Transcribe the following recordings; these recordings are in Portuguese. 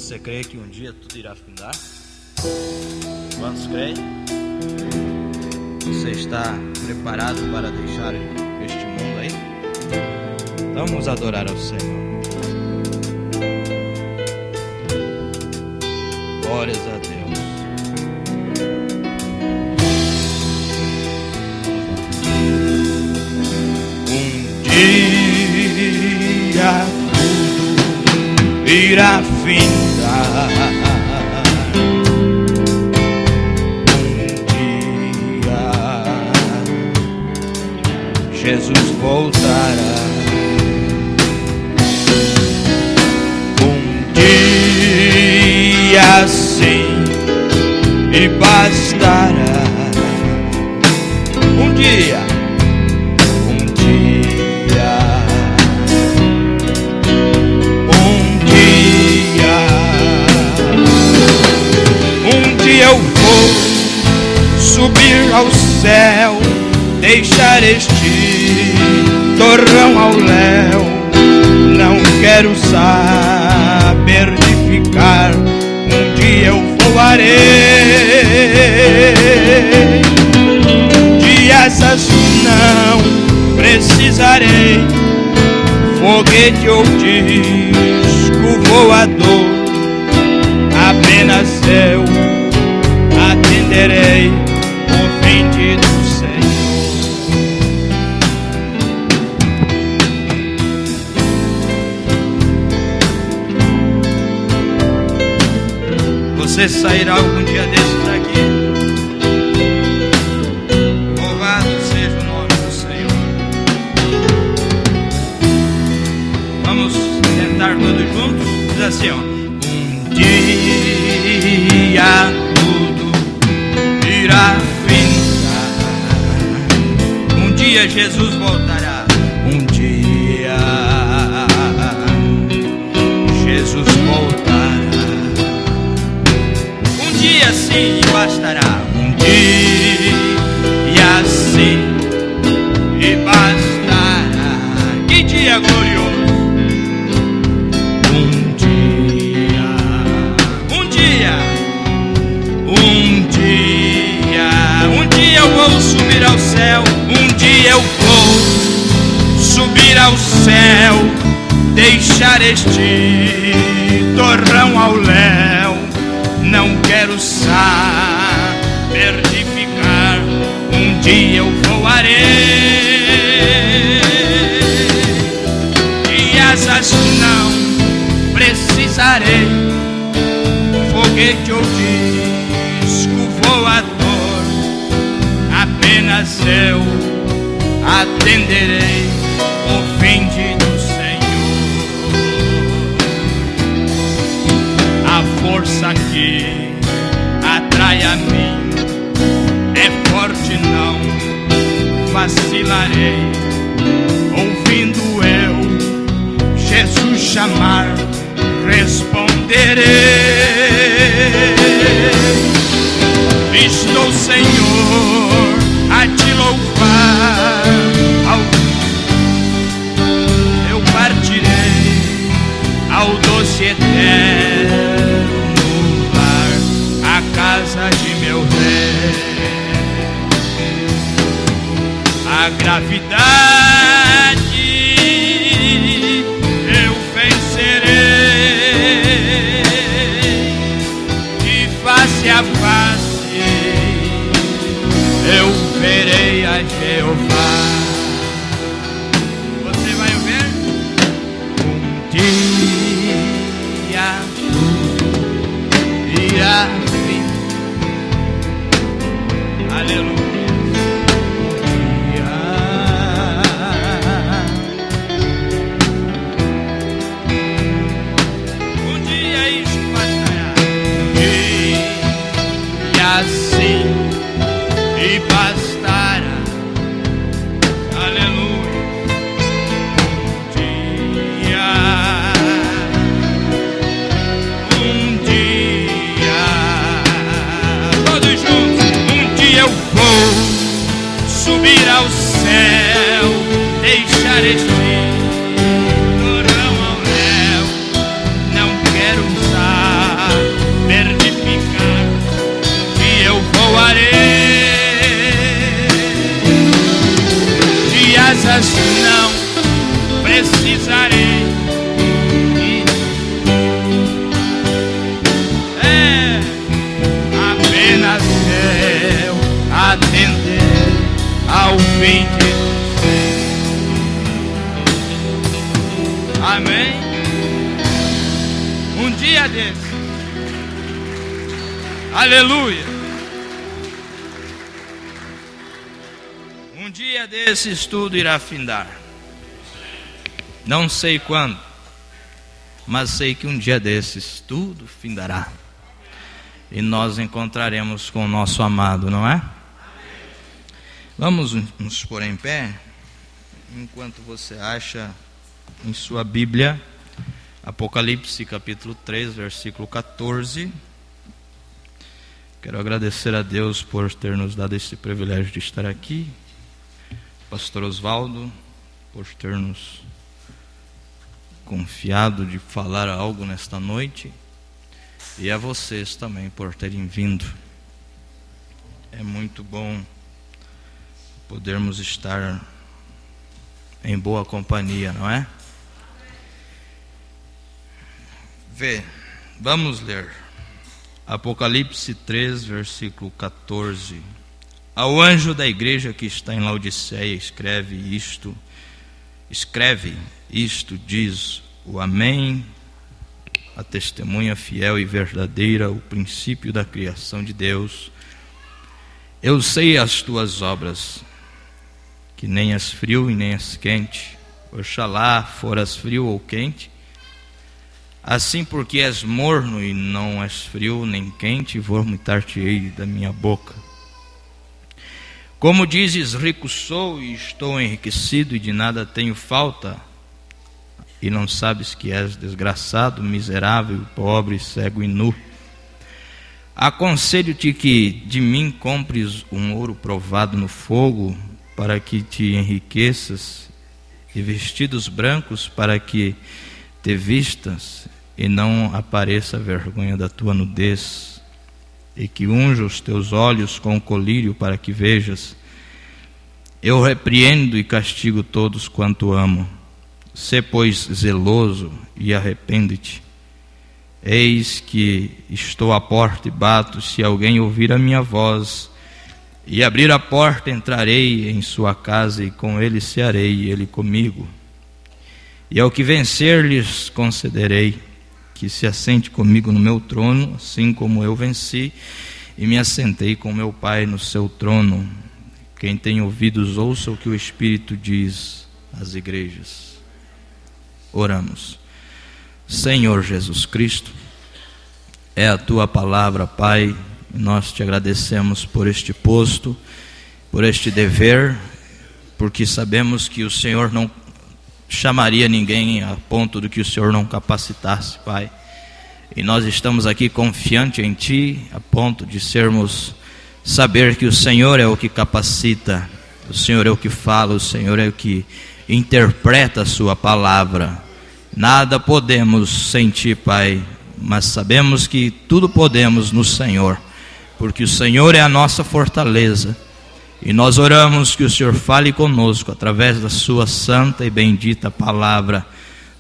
Você crê que um dia tudo irá findar? Quantos creem? Você está preparado para deixar este mundo aí? Então vamos adorar ao Senhor. Glórias a Deus. Um dia tudo irá findar. Um dia Jesus voltará. Um dia sim e bastará. Um dia. Eu vou subir ao céu, deixar este torrão ao léu. Não quero saber de ficar, um dia eu voarei. De asas não precisarei, foguete ou disco voador, apenas eu atenderei o bendito Senhor. Você sairá algum dia desses daqui? Louvado seja o nome do Senhor. Vamos tentar todos juntos? Diz assim, ó. Um dia irá findar. Um dia Jesus voltará. Um dia Jesus voltará. Um dia sim bastará. Um dia sim e bastará. Que dia glorioso. Eu vou subir ao céu, um dia eu vou subir ao céu, deixar este torrão ao léu. Não quero saber de ficar, um dia eu voarei. De asas não precisarei, foguete ou disco voador, apenas eu atenderei o bendito Senhor. A força que atrai a mim é forte, não vacilarei. Ouvindo eu Jesus chamar, responderei. Estou, Senhor, a te louvar. Eu partirei ao doce eterno lar, a casa de meu rei. A gravidade eu vencerei, de face a face eu verei a Jeová. Você vai ver? Um dia tudo irá findar. Aleluia. Um dia isto bastará. Um dia sim e bastará. Aleluia. Um dia, todos juntos. Um dia eu vou subir ao céu, deixar este torrão ao léu. Não quero usar Em Jesus' name. Amém. Um dia desse. Aleluia. Um dia desses tudo irá findar. Não sei quando, mas sei que um dia desses tudo findará. E nós encontraremos com o nosso amado, não é? Vamos nos pôr em pé, enquanto você acha em sua Bíblia, Apocalipse capítulo 3, versículo 14. Quero agradecer a Deus por ter nos dado esse privilégio de estar aqui. Pastor Osvaldo, por ter nos confiado de falar algo nesta noite. E a vocês também por terem vindo. É muito bom podermos estar em boa companhia, não é? Vamos ler Apocalipse 3, versículo 14. Ao anjo da igreja que está em Laodiceia, escreve isto, diz o Amém, a testemunha fiel e verdadeira, o princípio da criação de Deus. Eu sei as tuas obras, que nem és frio e nem és quente. Oxalá foras frio ou quente. Assim, porque és morno e não és frio nem quente, vomitar-te-ei da minha boca. Como dizes, rico sou e estou enriquecido e de nada tenho falta, e não sabes que és desgraçado, miserável, pobre, cego e nu. Aconselho-te que de mim compres um ouro provado no fogo, para que te enriqueças, e vestidos brancos para que te vistas, e não apareça a vergonha da tua nudez, e que unja os teus olhos com o colírio para que vejas. Eu repreendo e castigo todos quanto amo. Sê, pois, zeloso e arrepende-te. Eis que estou à porta e bato. Se alguém ouvir a minha voz e abrir a porta, entrarei em sua casa e com ele cearei, e ele comigo. E ao que vencer lhes concederei que se assente comigo no meu trono, assim como eu venci e me assentei com meu Pai no seu trono. Quem tem ouvidos, ouça o que o Espírito diz às igrejas. Oramos. Senhor Jesus Cristo, é a tua palavra, Pai, e nós te agradecemos por este posto, por este dever, porque sabemos que o Senhor não chamaria ninguém a ponto de que o Senhor não capacitasse, Pai. E nós estamos aqui confiantes em Ti, a ponto de saber que o Senhor é o que capacita, o Senhor é o que fala, o Senhor é o que interpreta a sua palavra. Nada podemos sem Ti, Pai, mas sabemos que tudo podemos no Senhor, porque o Senhor é a nossa fortaleza. E nós oramos que o Senhor fale conosco através da sua santa e bendita palavra,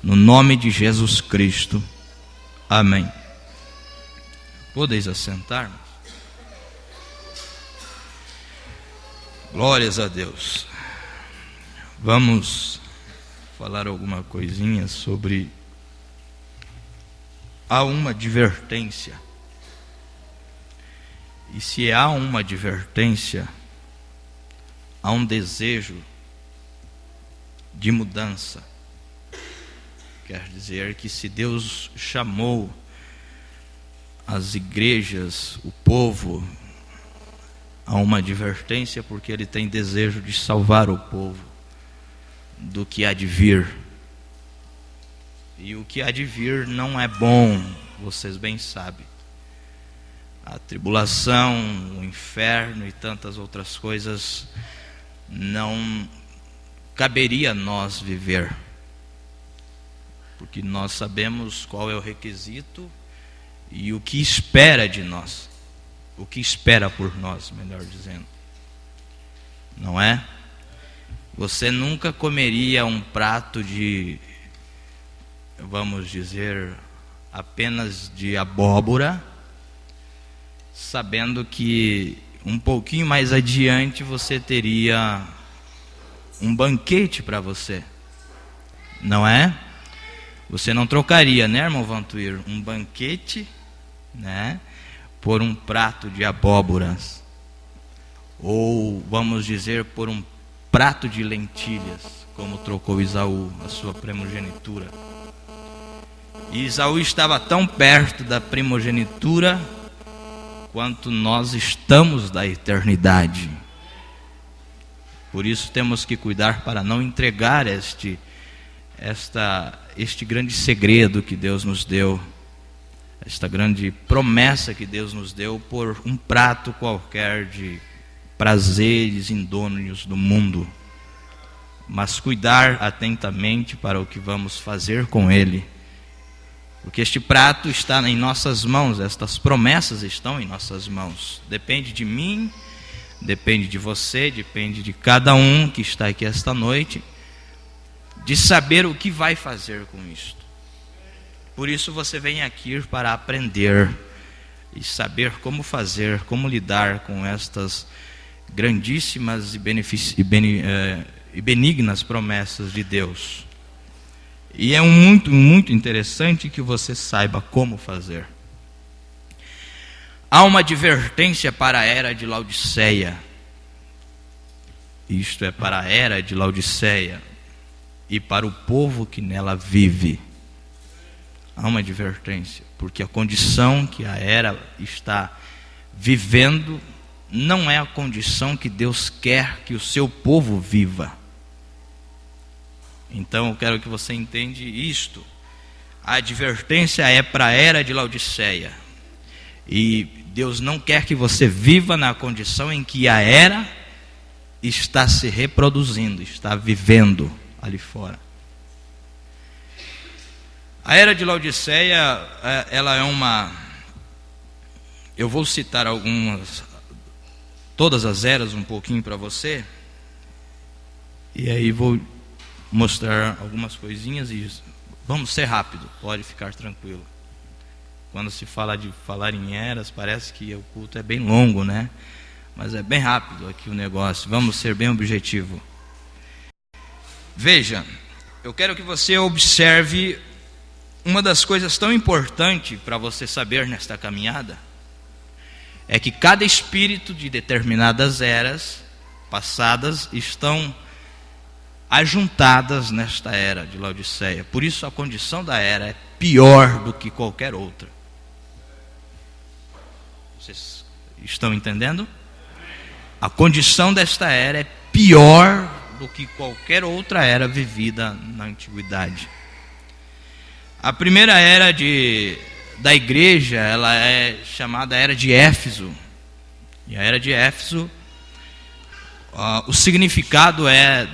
no nome de Jesus Cristo. Amém. Podeis assentar-nos. Glórias a Deus. Vamos falar alguma coisinha sobre há uma advertência. E se há uma advertência, há um desejo de mudança. Quer dizer que se Deus chamou as igrejas, o povo, a uma advertência, porque Ele tem desejo de salvar o povo do que há de vir. E o que há de vir não é bom, vocês bem sabem. A tribulação, o inferno e tantas outras coisas não caberia a nós viver, porque nós sabemos qual é o requisito e o que espera de nós, o que espera por nós, melhor dizendo, não é? Você nunca comeria um prato de, vamos dizer, apenas de abóbora, sabendo que um pouquinho mais adiante você teria um banquete para você, não é? Você não trocaria, né, irmão Vantuir, um banquete, né, por um prato de abóboras, ou vamos dizer, por um prato de lentilhas, como trocou Esaú, a sua primogenitura. E Esaú estava tão perto da primogenitura quanto nós estamos da eternidade. Por isso temos que cuidar para não entregar este grande segredo que Deus nos deu, esta grande promessa que Deus nos deu por um prato qualquer de prazeres indônios do mundo, mas cuidar atentamente para o que vamos fazer com ele, porque este prato está em nossas mãos, estas promessas estão em nossas mãos. Depende de mim, depende de você, depende de cada um que está aqui esta noite, de saber o que vai fazer com isto. Por isso você vem aqui para aprender e saber como fazer, como lidar com estas grandíssimas e benignas promessas de Deus. E é muito interessante que você saiba como fazer. Há uma advertência para a era de Laodiceia. Isto é, para a era de Laodiceia e para o povo que nela vive. Há uma advertência, porque a condição que a era está vivendo não é a condição que Deus quer que o seu povo viva. Então eu quero que você entenda isto. A advertência é para a era de Laodiceia. E Deus não quer que você viva na condição em que a era está se reproduzindo, está vivendo ali fora. A era de Laodiceia, ela é uma... Eu vou citar todas as eras um pouquinho para você. E aí vou mostrar algumas coisinhas e vamos ser rápido, pode ficar tranquilo. Quando se fala de falar em eras, parece que o culto é bem longo, né? Mas é bem rápido aqui o negócio, vamos ser bem objetivo. Veja, eu quero que você observe uma das coisas tão importantes para você saber nesta caminhada, é que cada espírito de determinadas eras passadas estão ajuntadas nesta era de Laodiceia. Por isso a condição da era é pior do que qualquer outra. Vocês estão entendendo? A condição desta era é pior do que qualquer outra era vivida na antiguidade. A primeira era da igreja, ela é chamada era de Éfeso. E a era de Éfeso, o significado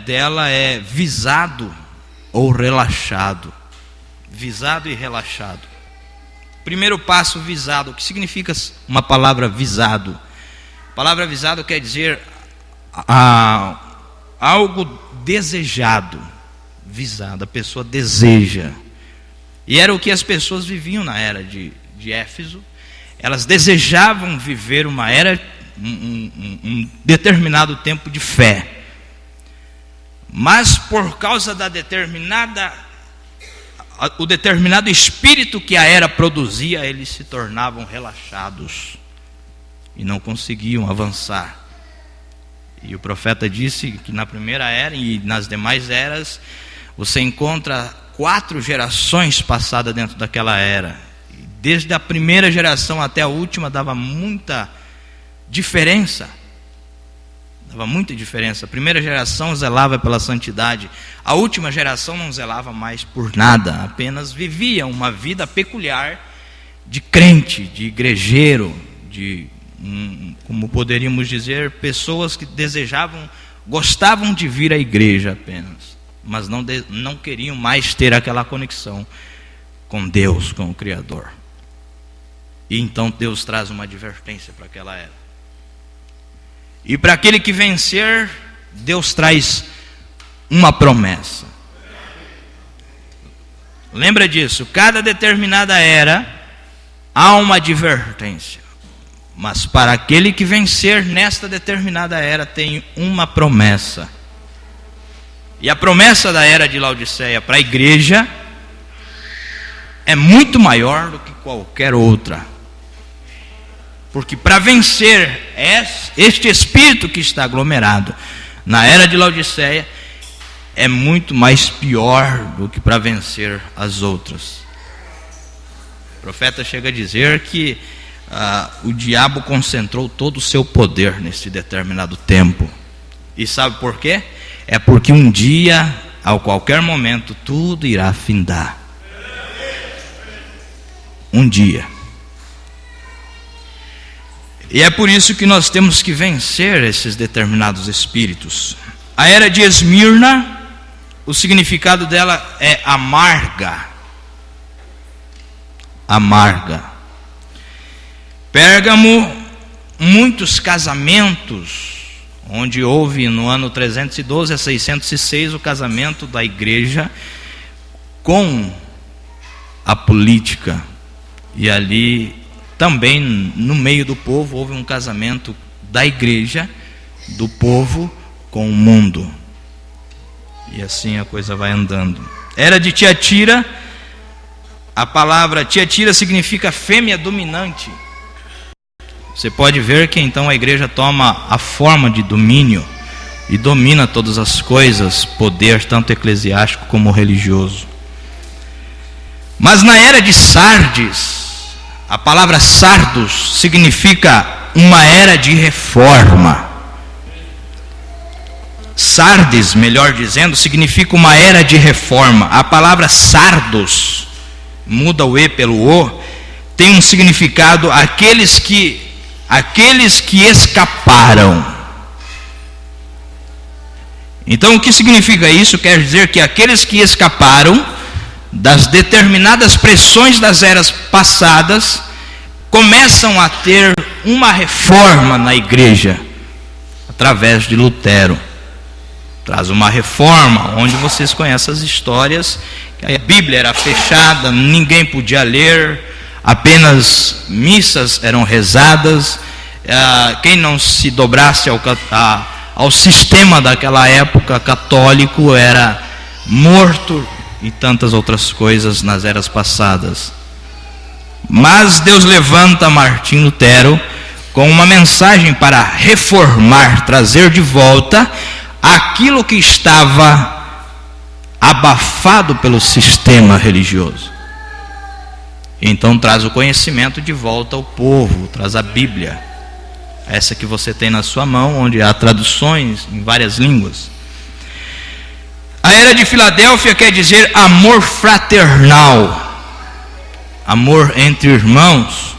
dela é visado ou relaxado. Visado e relaxado. Primeiro passo, visado. O que significa uma palavra visado? A palavra visado quer dizer algo desejado. Visado, a pessoa deseja. E era o que as pessoas viviam na era de Éfeso. Elas desejavam viver uma era, um determinado tempo de fé. Mas por causa o determinado espírito que a era produzia, eles se tornavam relaxados e não conseguiam avançar. E o profeta disse que na primeira era e nas demais eras você encontra 4 gerações passadas dentro daquela era. Desde a primeira geração até a última dava muita diferença. Dava muita diferença. A primeira geração zelava pela santidade. A última geração não zelava mais por nada. Apenas vivia uma vida peculiar de crente, de igrejeiro, como poderíamos dizer, pessoas que gostavam de vir à igreja apenas, mas não queriam mais ter aquela conexão com Deus, com o Criador. E então Deus traz uma advertência para aquela era. E para aquele que vencer, Deus traz uma promessa. Lembra disso, cada determinada era há uma advertência. Mas para aquele que vencer nesta determinada era tem uma promessa. E a promessa da era de Laodiceia para a igreja é muito maior do que qualquer outra. Porque para vencer este espírito que está aglomerado na era de Laodiceia, é muito mais pior do que para vencer as outras. O profeta chega a dizer que o diabo concentrou todo o seu poder nesse determinado tempo. E sabe por quê? É porque um dia, a qualquer momento, tudo irá findar. Um dia. E é por isso que nós temos que vencer esses determinados espíritos. A era de Esmirna, o significado dela é amarga. Amarga. Pérgamo, muitos casamentos, onde houve no ano 312 a 606 o casamento da igreja com a política. E ali também no meio do povo houve um casamento da igreja, do povo com o mundo. E assim a coisa vai andando. Era de Tiatira, a palavra Tiatira significa fêmea dominante. Você pode ver que então a igreja toma a forma de domínio e domina todas as coisas, poder tanto eclesiástico como religioso. Mas na era de Sardes, a palavra sardos significa uma era de reforma. Sardes, melhor dizendo, significa uma era de reforma. A palavra sardos, muda o E pelo O, tem um significado, aqueles que escaparam. Então o que significa isso? Quer dizer que aqueles que escaparam das determinadas pressões das eras passadas começam a ter uma reforma na igreja através de Lutero. Traz uma reforma onde vocês conhecem as histórias, que a Bíblia era fechada, ninguém podia ler, apenas missas eram rezadas, quem não se dobrasse ao sistema daquela época católico era morto, e tantas outras coisas nas eras passadas. Mas Deus levanta Martim Lutero com uma mensagem para reformar, trazer de volta aquilo que estava abafado pelo sistema religioso. Então traz o conhecimento de volta ao povo, traz a Bíblia, essa que você tem na sua mão, onde há traduções em várias línguas. A era de Filadélfia quer dizer amor fraternal, amor entre irmãos.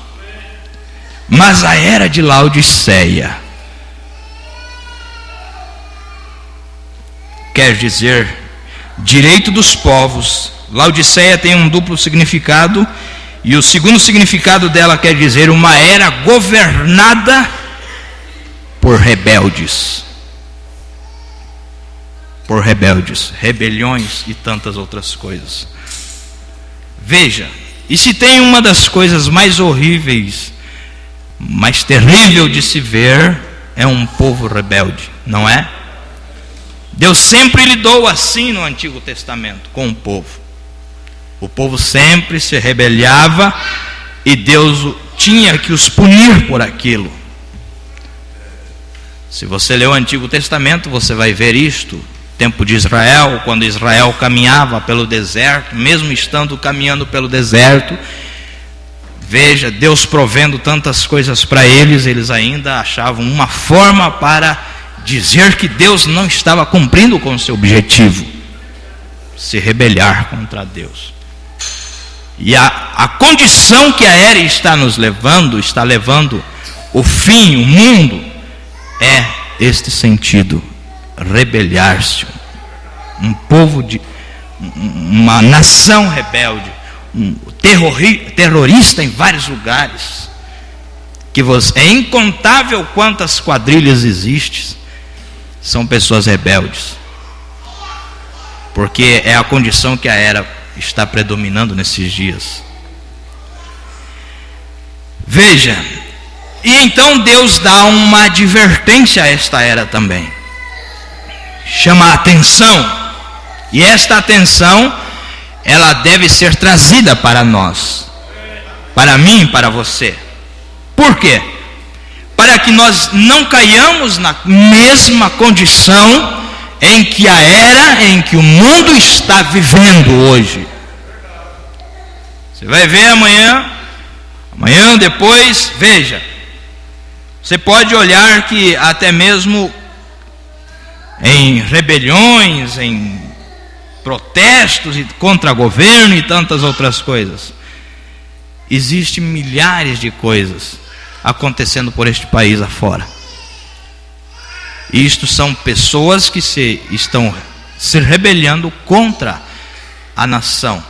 Mas a era de Laodiceia quer dizer direito dos povos. Laodiceia tem um duplo significado, e o segundo significado dela quer dizer uma era governada por rebeldes. Por rebeldes, rebeliões e tantas outras coisas. Veja, e se tem uma das coisas mais horríveis, mais terrível de se ver, é um povo rebelde, não é? Deus sempre lidou assim no Antigo Testamento com o povo. O povo sempre se rebelava e Deus tinha que os punir por aquilo. Se você ler o Antigo Testamento, você vai ver isto. Tempo de Israel, quando Israel caminhava pelo deserto, mesmo estando caminhando pelo deserto, veja, Deus provendo tantas coisas para eles, eles ainda achavam uma forma para dizer que Deus não estava cumprindo com o seu objetivo, se rebeliar contra Deus. E a condição que a era está levando o fim, o mundo, é este sentido: rebeliar-se, um povo uma nação rebelde, terrorista em vários lugares, que é incontável quantas quadrilhas existem, são pessoas rebeldes, porque é a condição que a era está predominando nesses dias. Veja, e então Deus dá uma advertência a esta era também. Chama a atenção. E esta atenção, ela deve ser trazida para nós, para mim e para você. Por quê? Para que nós não caiamos na mesma condição em que a era em que o mundo está vivendo hoje. Você vai ver amanhã depois, veja. Você pode olhar que até mesmo em rebeliões, em protestos contra governo e tantas outras coisas, existem milhares de coisas acontecendo por este país afora. Isto são pessoas que estão se rebelando contra a nação.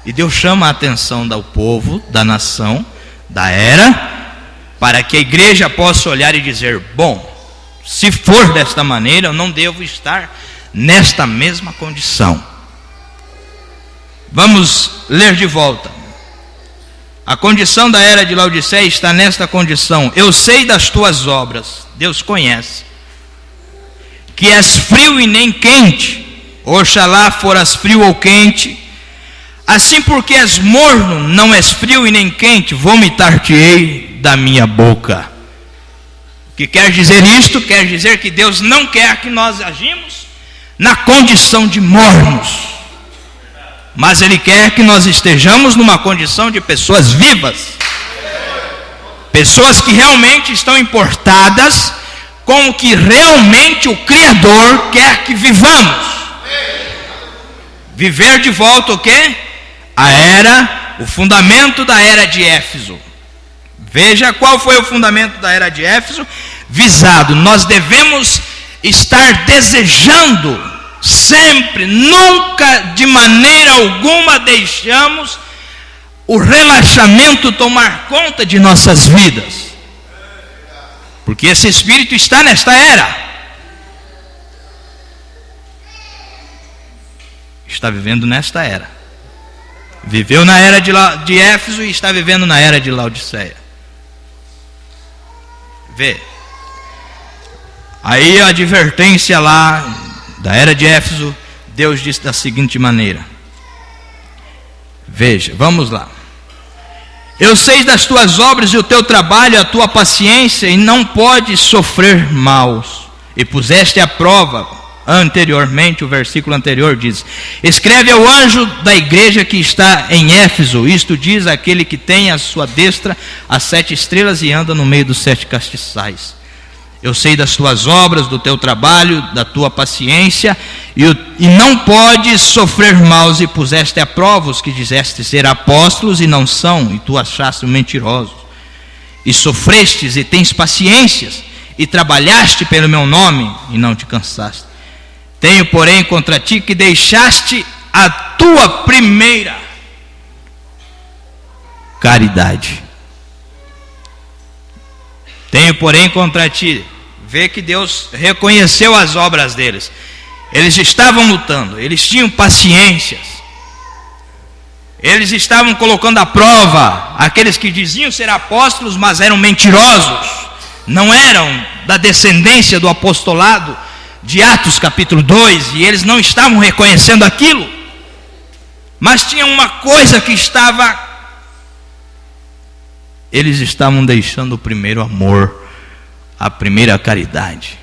E Deus chama a atenção do povo, da nação, da era, para que a igreja possa olhar e dizer: bom, se for desta maneira, eu não devo estar nesta mesma condição. Vamos ler de volta. A condição da era de Laodiceia está nesta condição: eu sei das tuas obras, Deus conhece, que és frio e nem quente. Oxalá foras frio ou quente. Assim, porque és morno, não és frio e nem quente, vomitar-te-ei da minha boca. O que quer dizer isto? Quer dizer que Deus não quer que nós agimos na condição de mornos, mas Ele quer que nós estejamos numa condição de pessoas vivas, pessoas que realmente estão importadas com o que realmente o Criador quer que vivamos. Viver de volta o quê? A era, o fundamento da era de Éfeso. Veja qual foi o fundamento da era de Éfeso visado. Nós devemos estar desejando sempre, nunca de maneira alguma deixamos o relaxamento tomar conta de nossas vidas, porque esse espírito está nesta era, está vivendo nesta era, viveu na era de Éfeso e está vivendo na era de Laodiceia. Vê, aí a advertência lá da era de Éfeso, Deus disse da seguinte maneira. Veja, vamos lá. Eu sei das tuas obras e o teu trabalho, a tua paciência, e não podes sofrer maus. E puseste à prova, anteriormente, o versículo anterior diz: escreve ao anjo da igreja que está em Éfeso, isto diz aquele que tem à sua destra as 7 estrelas e anda no meio dos 7 castiçais. Eu sei das tuas obras, do teu trabalho, da tua paciência, e não podes sofrer maus, e puseste à prova os que disseste ser apóstolos e não são, e tu achaste mentirosos. E sofrestes e tens paciências, e trabalhaste pelo meu nome, e não te cansaste. Tenho, porém, contra ti que deixaste a tua primeira caridade. Tenho, porém, contra ti. Vê que Deus reconheceu as obras deles. Eles estavam lutando, eles tinham paciências, eles estavam colocando à prova aqueles que diziam ser apóstolos, mas eram mentirosos, não eram da descendência do apostolado de Atos capítulo 2, e eles não estavam reconhecendo aquilo. Mas tinha uma coisa que eles estavam deixando o primeiro amor, a primeira caridade.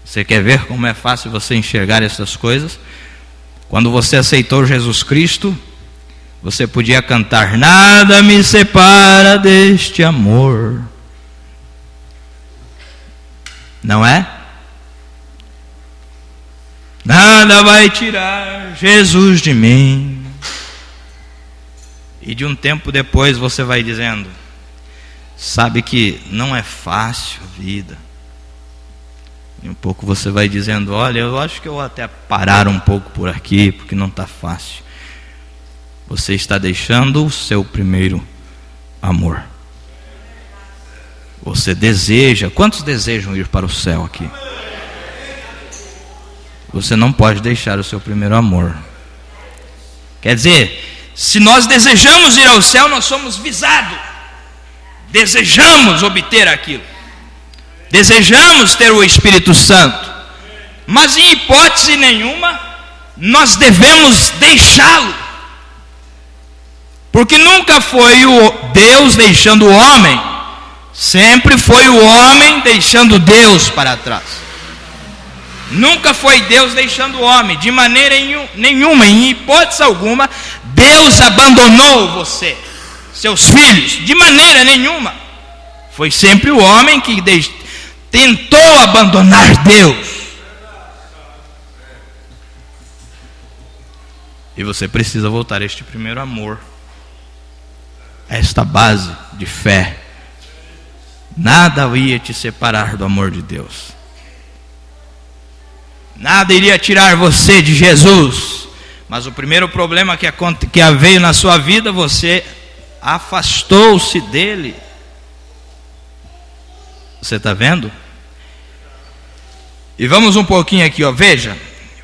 Você quer ver como é fácil você enxergar essas coisas? Quando você aceitou Jesus Cristo, você podia cantar: nada me separa deste amor. Não é? Nada vai tirar Jesus de mim. E de um tempo depois você vai dizendo: sabe que não é fácil a vida. E um pouco você vai dizendo: olha, eu acho que eu vou até parar um pouco por aqui, porque não está fácil. Você está deixando o seu primeiro amor. Você deseja, quantos desejam ir para o céu aqui? Você não pode deixar o seu primeiro amor. Quer dizer, se nós desejamos ir ao céu, nós somos visados. Desejamos obter aquilo. Desejamos ter o Espírito Santo. Mas em hipótese nenhuma nós devemos deixá-lo, porque nunca foi o Deus deixando o homem, sempre foi o homem deixando Deus para trás. Nunca foi Deus deixando o homem, de maneira nenhuma, em hipótese alguma, Deus abandonou você, seus filhos, de maneira nenhuma. Foi sempre o homem que tentou abandonar Deus. E você precisa voltar a este primeiro amor, a esta base de fé. Nada ia te separar do amor de Deus. Nada iria tirar você de Jesus. Mas o primeiro problema que veio na sua vida, você afastou-se dele. Você está vendo? E vamos um pouquinho aqui, ó. Veja,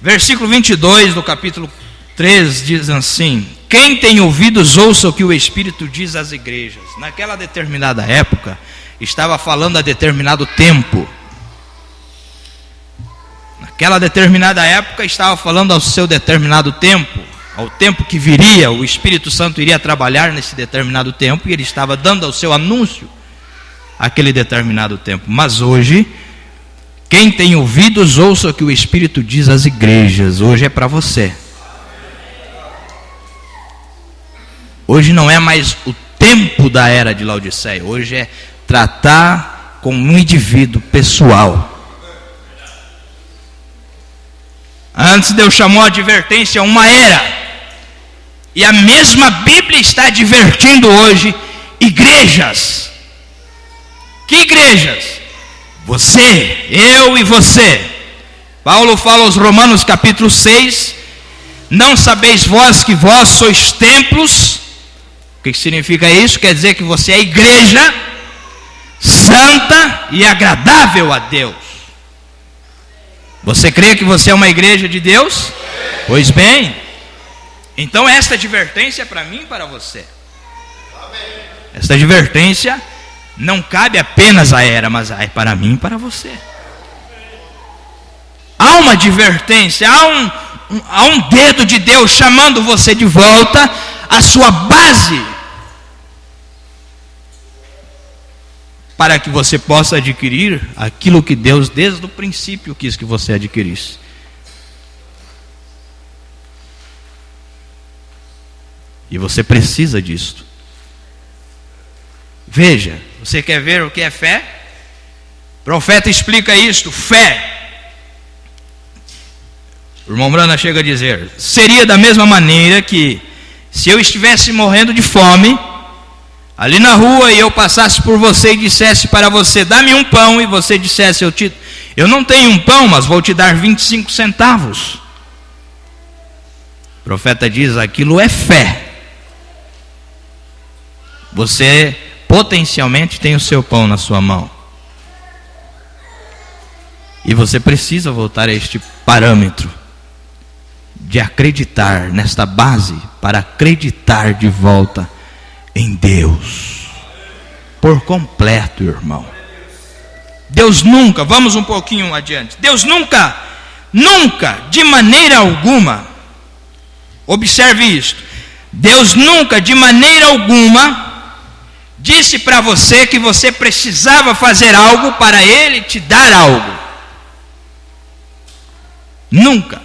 versículo 22 do capítulo 3 diz assim: quem tem ouvidos ouça o que o Espírito diz às igrejas. Naquela determinada época, estava falando a determinado tempo. Naquela determinada época, estava falando ao seu determinado tempo, ao tempo que viria, o Espírito Santo iria trabalhar nesse determinado tempo, e ele estava dando ao seu anúncio aquele determinado tempo. Mas hoje, quem tem ouvidos ouça o que o Espírito diz às igrejas. Hoje é para você. Hoje não é mais o tempo da era de Laodiceia. Hoje é tratar com um indivíduo pessoal. Antes Deus chamou a advertência uma era. E a mesma Bíblia está advertindo hoje igrejas. Que igrejas? Você, eu e você. Paulo fala aos Romanos capítulo 6: não sabeis vós que vós sois templos? O que significa isso? Quer dizer que você é igreja santa e agradável a Deus. Você crê que você é uma igreja de Deus? Pois bem, então esta advertência é para mim e para você. Esta advertência não cabe apenas à era, mas é para mim e para você. Há uma advertência, há um dedo de Deus chamando você de volta à sua base, para que você possa adquirir aquilo que Deus desde o princípio quis que você adquirisse. E você precisa disto. Veja, você quer ver o que é fé? O profeta explica isto: fé. O irmão Brana chega a dizer: seria da mesma maneira que se eu estivesse morrendo de fome ali na rua, e eu passasse por você e dissesse para você: dá-me um pão, e você dissesse: eu não tenho um pão, mas vou te dar 25 centavos. O profeta diz: aquilo é fé. Você potencialmente tem o seu pão na sua mão, e você precisa voltar a este parâmetro de acreditar nesta base, para acreditar de volta em Deus por completo, irmão. Deus nunca, vamos um pouquinho adiante, Deus nunca, de maneira alguma, observe isto, Deus nunca, de maneira alguma, disse para você que você precisava fazer algo para Ele te dar algo. Nunca.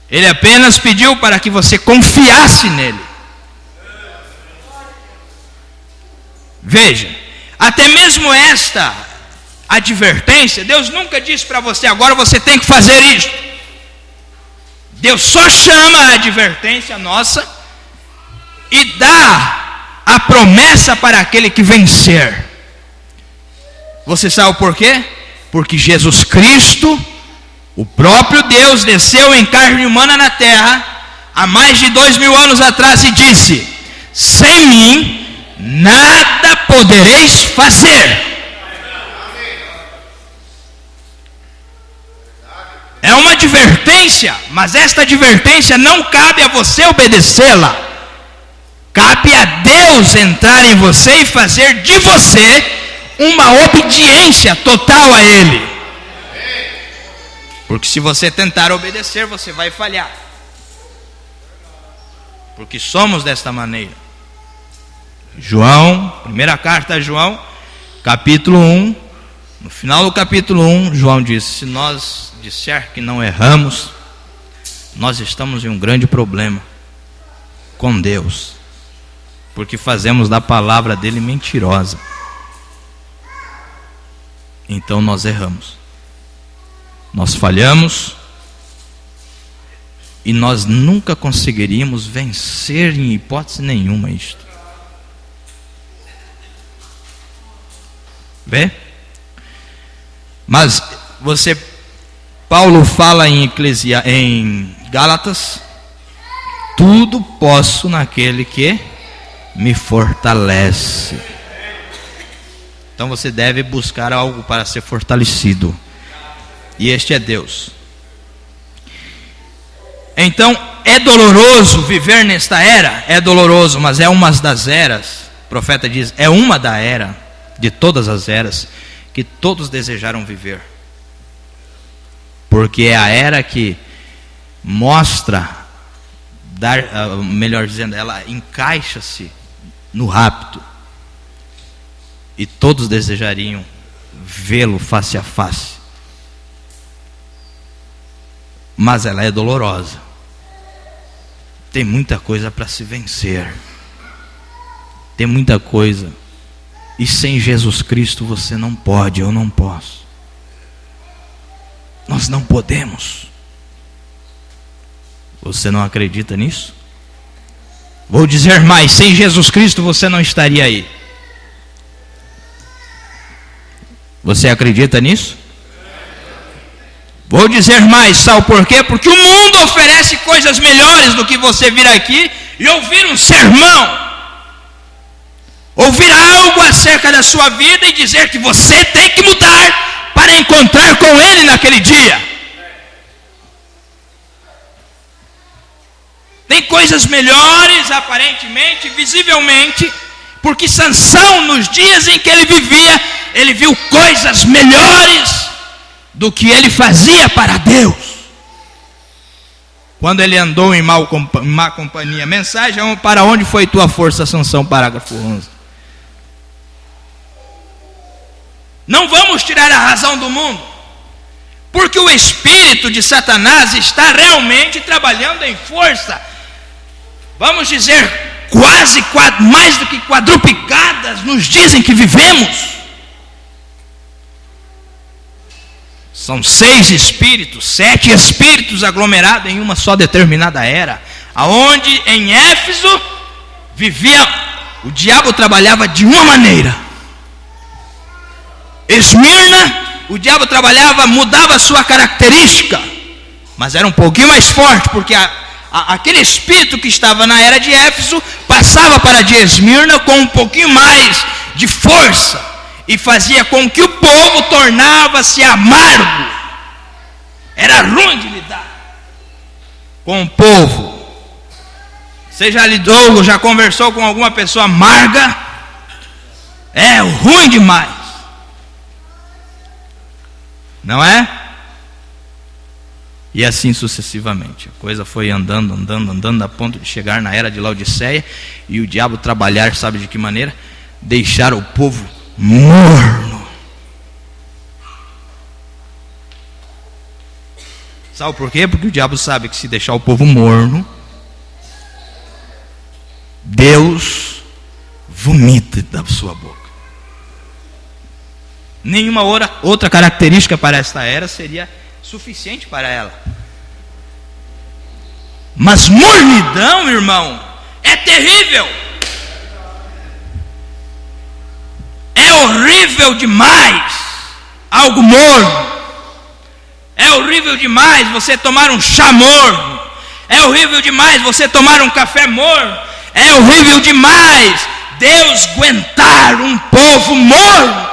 Ele apenas pediu para que você confiasse nele. Veja, até mesmo esta advertência, Deus nunca disse para você: agora você tem que fazer isso. Deus só chama a advertência nossa e dá a promessa para aquele que vencer. Você sabe por quê? Porque Jesus Cristo, o próprio Deus, desceu em carne humana na terra há mais de 2000 anos atrás e disse: sem mim nada podereis fazer. É uma advertência, mas esta advertência não cabe a você obedecê-la. Cabe a Deus entrar em você e fazer de você uma obediência total a Ele. Porque se você tentar obedecer, você vai falhar. Porque somos desta maneira. João, primeira carta a João, capítulo 1. No final do capítulo 1, João diz: se nós disser que não erramos, nós estamos em um grande problema com Deus, porque fazemos da palavra dele mentirosa. Então nós erramos, nós falhamos, e nós nunca conseguiríamos vencer em hipótese nenhuma isto. Vê? Mas Paulo fala em Gálatas: tudo posso naquele que me fortalece. Então você deve buscar algo para ser fortalecido, e este é Deus. Então é doloroso viver nesta era, é doloroso, mas é uma das eras, o profeta diz, é uma da era, de todas as eras, que todos desejaram viver. Porque é a era que mostra, melhor dizendo, ela encaixa-se no rapto. E todos desejariam vê-lo face a face. Mas ela é dolorosa. Tem muita coisa para se vencer. Tem muita coisa. E sem Jesus Cristo você não pode, eu não posso. Nós não podemos. Você não acredita nisso? Vou dizer mais: sem Jesus Cristo você não estaria aí. Você acredita nisso? Vou dizer mais, sabe por quê? Porque o mundo oferece coisas melhores do que você vir aqui e ouvir um sermão, ouvir algo acerca da sua vida e dizer que você tem que mudar para encontrar com Ele naquele dia. Tem coisas melhores, aparentemente, visivelmente, porque Sansão, nos dias em que ele vivia, ele viu coisas melhores do que ele fazia para Deus. Quando ele andou em má companhia. Mensagem: para onde foi tua força, Sansão? Parágrafo 11. Não vamos tirar a razão do mundo, porque o espírito de Satanás está realmente trabalhando em força. Vamos dizer, mais do que quadruplicadas nos dias em que vivemos. São 6 espíritos, 7 espíritos aglomerados em uma só determinada era. Aonde em Éfeso vivia, o diabo trabalhava de uma maneira. Esmirna, o diabo trabalhava, mudava a sua característica, mas era um pouquinho mais forte, porque aquele espírito que estava na era de Éfeso passava para a de Esmirna com um pouquinho mais de força, e fazia com que o povo tornava-se amargo. Era ruim de lidar com o povo. Você já lidou ou já conversou com alguma pessoa amarga? É ruim demais, não é? E assim sucessivamente. A coisa foi andando, a ponto de chegar na era de Laodiceia, e o diabo trabalhar, sabe de que maneira? Deixar o povo morno. Sabe por quê? Porque o diabo sabe que se deixar o povo morno, Deus vomita da sua boca. Nenhuma outra característica para esta era seria suficiente para ela. Mas mornidão, irmão, é terrível. É horrível demais algo morno. É horrível demais você tomar um chá morno. É horrível demais você tomar um café morno. É horrível demais Deus aguentar um povo morno.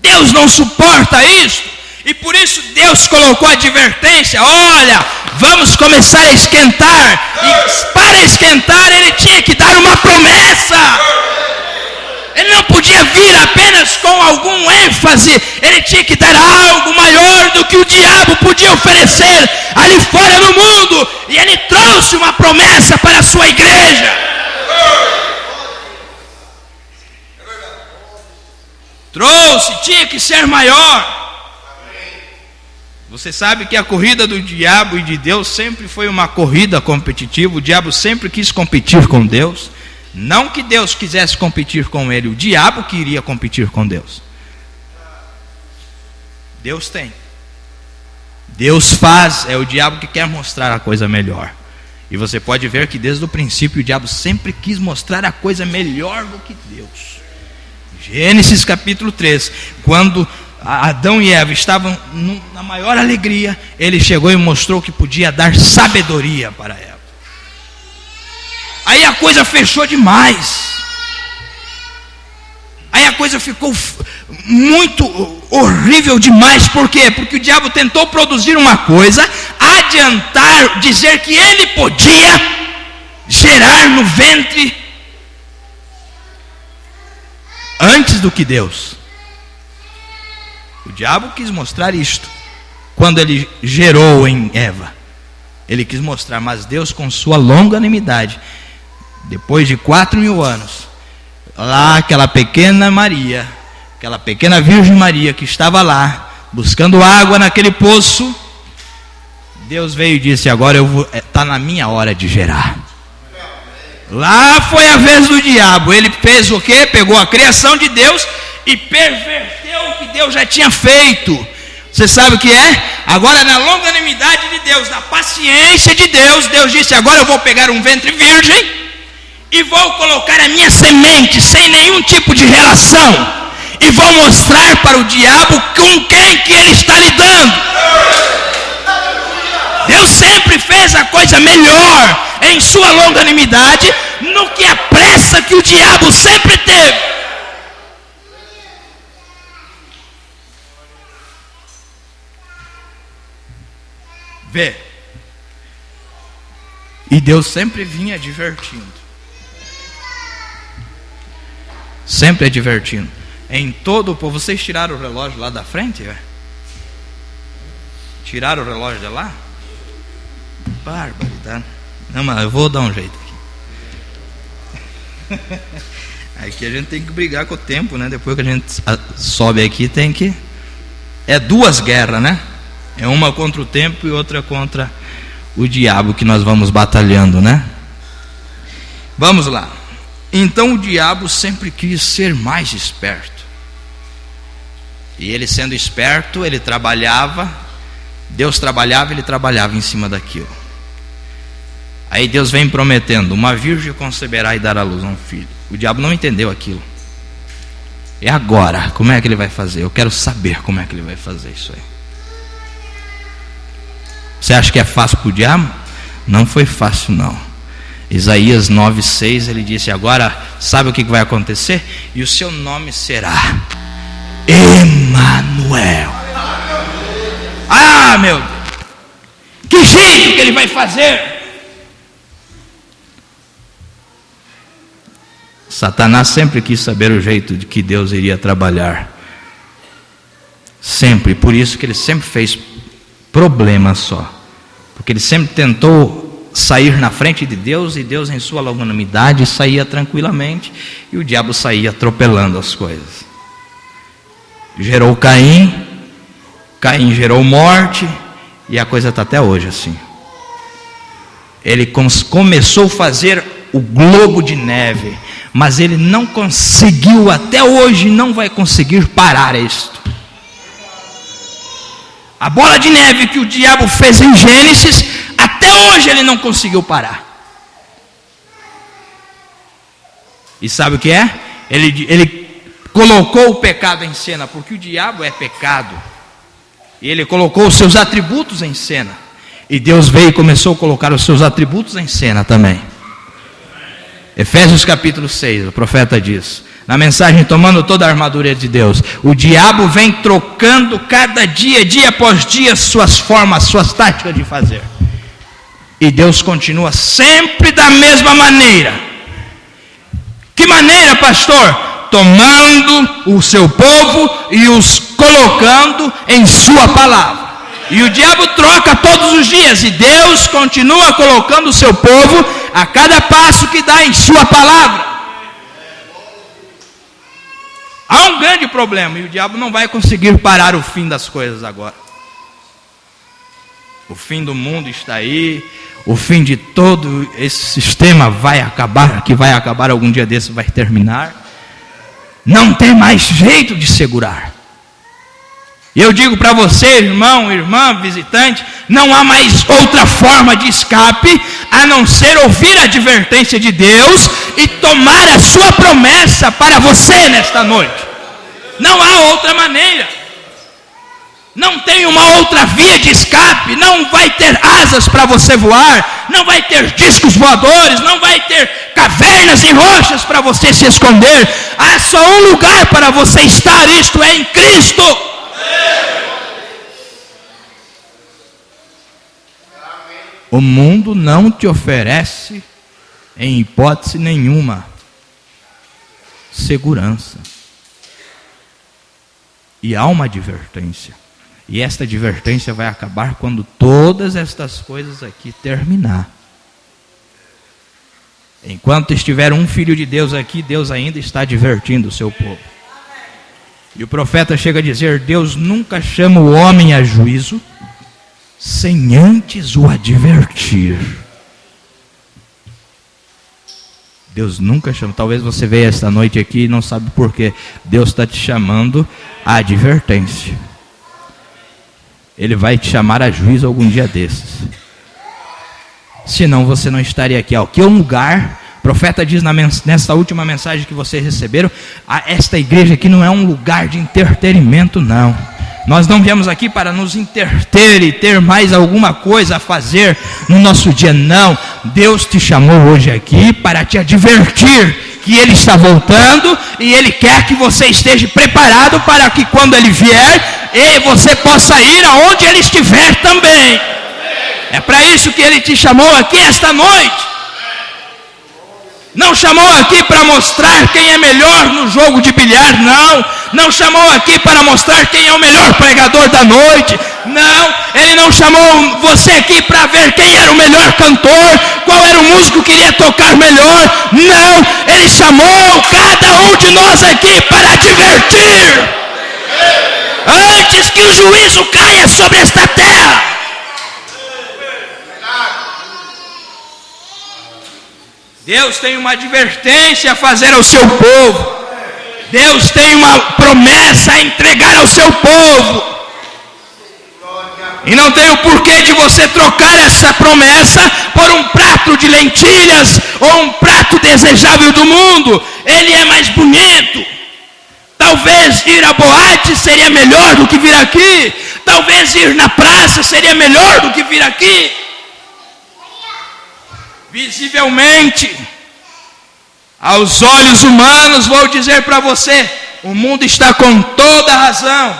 Deus não suporta isso. E por isso Deus colocou a advertência: olha, vamos começar a esquentar. E para esquentar Ele tinha que dar uma promessa. Ele não podia vir apenas com algum ênfase. Ele tinha que dar algo maior. diabo podia oferecer ali fora no mundo, e ele trouxe uma promessa para a sua igreja. Trouxe, tinha que ser maior. Você sabe que a corrida do diabo e de Deus sempre foi uma corrida competitiva. O diabo sempre quis competir com Deus. Não que Deus quisesse competir com ele, o diabo queria competir com Deus. Deus tem, Deus faz, é o diabo que quer mostrar a coisa melhor. E você pode ver que desde o princípio o diabo sempre quis mostrar a coisa melhor do que Deus. Gênesis capítulo 3, quando Adão e Eva estavam na maior alegria, ele chegou e mostrou que podia dar sabedoria para Eva. Aí a coisa fechou demais. Aí a coisa ficou muito horrível demais. Por quê? Porque o diabo tentou produzir uma coisa, adiantar, dizer que ele podia gerar no ventre antes do que Deus. O diabo quis mostrar isto quando ele gerou em Eva. Ele quis mostrar, mas Deus, com sua longanimidade, depois de 4.000 anos, lá aquela pequena Maria, aquela pequena Virgem Maria que estava lá buscando água naquele poço, Deus veio e disse: agora está na minha hora de gerar. Lá foi a vez do diabo. Ele fez o quê? Pegou a criação de Deus e perverteu o que Deus já tinha feito. Você sabe o que é? Agora, na longanimidade de Deus, na paciência de Deus, Deus disse: agora eu vou pegar um ventre virgem e vou colocar a minha semente sem nenhum tipo de relação, e vou mostrar para o diabo com quem que ele está lidando. Deus sempre fez a coisa melhor em sua longanimidade, no que a pressa que o diabo sempre teve. Vê. E Deus sempre vinha advertindo. Sempre advertindo. Em todo o povo. Vocês tiraram o relógio lá da frente? Tiraram o relógio de lá? Barbaridade. Não, mas eu vou dar um jeito aqui. Aqui a gente tem que brigar com o tempo, né? Depois que a gente sobe aqui, tem que... É duas guerras, né? É uma contra o tempo e outra contra o diabo, que nós vamos batalhando, né? Vamos lá. Então o diabo sempre quis ser mais esperto. E ele, sendo esperto, ele trabalhava. Deus trabalhava, ele trabalhava em cima daquilo. Aí Deus vem prometendo: uma virgem conceberá e dará à luz a um filho. O diabo não entendeu aquilo. E agora, como é que ele vai fazer? Eu quero saber como é que ele vai fazer isso aí. Você acha que é fácil para o diabo? Não foi fácil, não. Isaías 9:6, ele disse: agora sabe o que vai acontecer? E o seu nome será Emanuel. Ah, meu Deus, que jeito que ele vai fazer? Satanás sempre quis saber o jeito de que Deus iria trabalhar. Sempre. Por isso que ele sempre fez problema só. Porque ele sempre tentou sair na frente de Deus, e Deus, em sua longanimidade, saía tranquilamente, e o diabo saía atropelando as coisas. Gerou Caim, Caim gerou morte, e a coisa está até hoje assim. Ele começou a fazer o globo de neve, mas ele não conseguiu, até hoje não vai conseguir parar isto. A bola de neve que o diabo fez em Gênesis, até hoje ele não conseguiu parar. E sabe o que é? Ele colocou o pecado em cena, porque o diabo é pecado. E ele colocou os seus atributos em cena. E Deus veio e começou a colocar os seus atributos em cena também. Efésios capítulo 6, o profeta diz, na mensagem tomando toda a armadura de Deus, o diabo vem trocando cada dia, dia após dia, suas formas, suas táticas de fazer. E Deus continua sempre da mesma maneira. Que maneira, pastor? Tomando o seu povo e os colocando em sua palavra. E o diabo troca todos os dias, e Deus continua colocando o seu povo a cada passo que dá em sua palavra. Há um grande problema, e o diabo não vai conseguir parar o fim das coisas agora. O fim do mundo está aí, o fim de todo esse sistema vai acabar, que vai acabar algum dia desse, vai terminar. Não tem mais jeito de segurar. E eu digo para você, irmão, irmã, visitante, não há mais outra forma de escape a não ser ouvir a advertência de Deus e tomar a sua promessa para você nesta noite. Não há outra maneira. Não tem uma outra via de escape. Não vai ter asas para você voar, não vai ter discos voadores, não vai ter cavernas e rochas para você se esconder. Há só um lugar para você estar, isto é em Cristo. O mundo não te oferece, em hipótese nenhuma, segurança. E há uma advertência. E esta advertência vai acabar quando todas estas coisas aqui terminar. Enquanto estiver um filho de Deus aqui, Deus ainda está advertindo o seu povo. E o profeta chega a dizer: Deus nunca chama o homem a juízo sem antes o advertir. Deus nunca chama. Talvez você veja esta noite aqui e não sabe por quê. Deus está te chamando a advertência. Ele vai te chamar a juízo algum dia desses. Senão você não estaria aqui. Aqui é um lugar, o profeta diz nessa última mensagem que vocês receberam, esta igreja aqui não é um lugar de entretenimento, não. Nós não viemos aqui para nos entreter e ter mais alguma coisa a fazer no nosso dia, não. Deus te chamou hoje aqui para te advertir que Ele está voltando e Ele quer que você esteja preparado para que quando Ele vier, você possa ir aonde Ele estiver também. É para isso que Ele te chamou aqui esta noite. Não chamou aqui para mostrar quem é melhor no jogo de bilhar, não. Não chamou aqui para mostrar quem é o melhor pregador da noite, não. Ele não chamou você aqui para ver quem era o melhor cantor, qual era o músico que iria tocar melhor, não. Ele chamou cada um de nós aqui para advertir, antes que o juízo caia sobre esta terra. Deus tem uma advertência a fazer ao seu povo. Deus tem uma promessa a entregar ao seu povo. E não tem o porquê de você trocar essa promessa por um prato de lentilhas ou um prato desejável do mundo. Ele é mais bonito. Talvez ir à boate seria melhor do que vir aqui. Talvez ir na praça seria melhor do que vir aqui. Visivelmente, aos olhos humanos, vou dizer para você, o mundo está com toda a razão.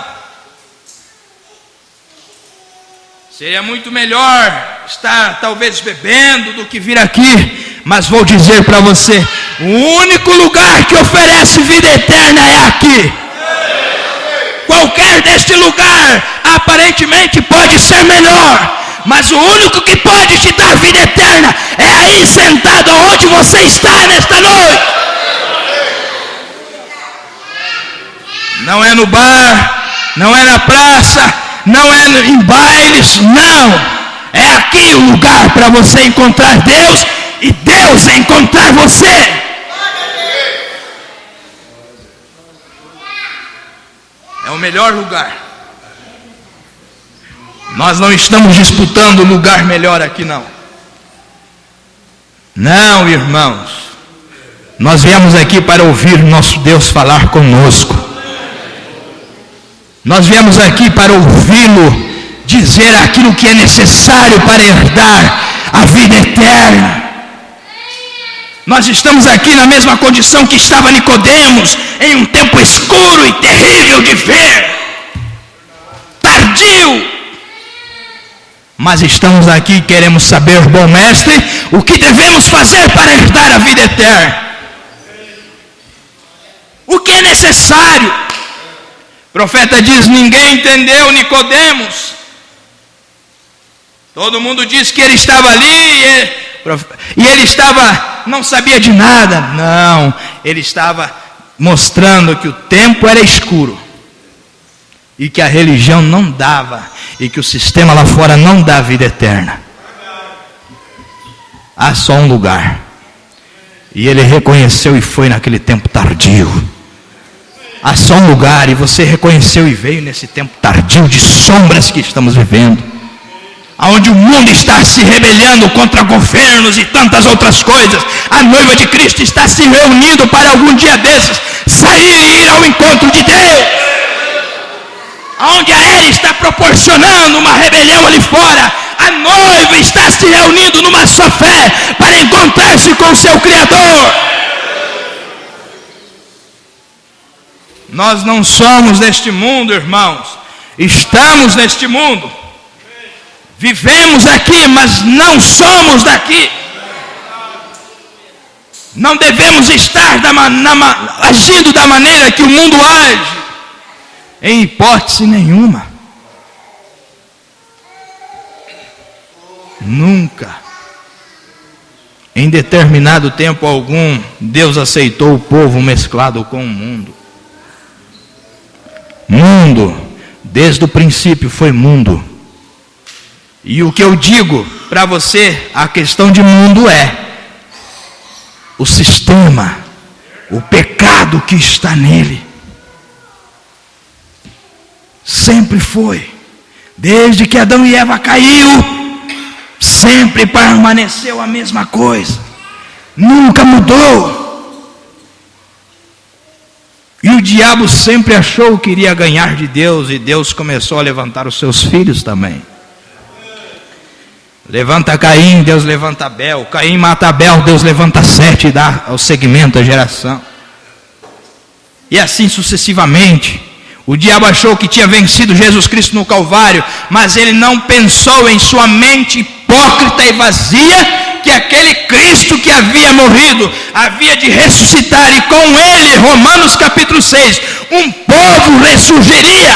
Seria muito melhor estar talvez bebendo do que vir aqui, mas vou dizer para você, o único lugar que oferece vida eterna é aqui. Qualquer deste lugar aparentemente pode ser melhor, mas o único que pode te dar vida eterna é aí sentado onde você está nesta noite. Não é no bar, não é na praça, não é em bailes, não. É aqui o lugar para você encontrar Deus e Deus encontrar você. É o melhor lugar. Nós não estamos disputando lugar melhor aqui, não. Não, irmãos. Nós viemos aqui para ouvir nosso Deus falar conosco. Nós viemos aqui para ouvi-lo dizer aquilo que é necessário para herdar a vida eterna. Nós estamos aqui na mesma condição que estava Nicodemos, em um tempo escuro e terrível de ver, tardio. Mas estamos aqui e queremos saber, bom mestre, o que devemos fazer para herdar a vida eterna. O que é necessário? O profeta diz: ninguém entendeu, Nicodemos. Todo mundo disse que ele estava ali e ele estava, não sabia de nada. Não, ele estava mostrando que o tempo era escuro e que a religião não dava, e que o sistema lá fora não dá vida eterna. Há só um lugar, e ele reconheceu e foi naquele tempo tardio. Há só um lugar, e você reconheceu e veio nesse tempo tardio de sombras que estamos vivendo, onde o mundo está se rebelando contra governos e tantas outras coisas. A noiva de Cristo está se reunindo para algum dia desses sair e ir ao encontro de Deus. Onde a era está proporcionando uma rebelião ali fora, a noiva está se reunindo numa só fé para encontrar-se com o seu Criador. Nós não somos deste mundo, irmãos. Estamos neste mundo. Vivemos aqui, mas não somos daqui. Não devemos estar agindo da maneira que o mundo age, em hipótese nenhuma. Nunca, em determinado tempo algum, Deus aceitou o povo mesclado com o mundo. Mundo, desde o princípio foi mundo. E o que eu digo para você, a questão de mundo é o sistema, o pecado que está nele. Sempre foi, desde que Adão e Eva caiu, sempre permaneceu a mesma coisa, nunca mudou. E o diabo sempre achou que iria ganhar de Deus, e Deus começou a levantar os seus filhos também. Levanta Caim, Deus levanta Abel. Caim mata Abel, Deus levanta Sete e dá ao segmento a geração. E assim sucessivamente. O diabo achou que tinha vencido Jesus Cristo no Calvário, mas ele não pensou em sua mente hipócrita e vazia que aquele Cristo que havia morrido havia de ressuscitar, e com ele, Romanos capítulo 6, um povo ressurgiria.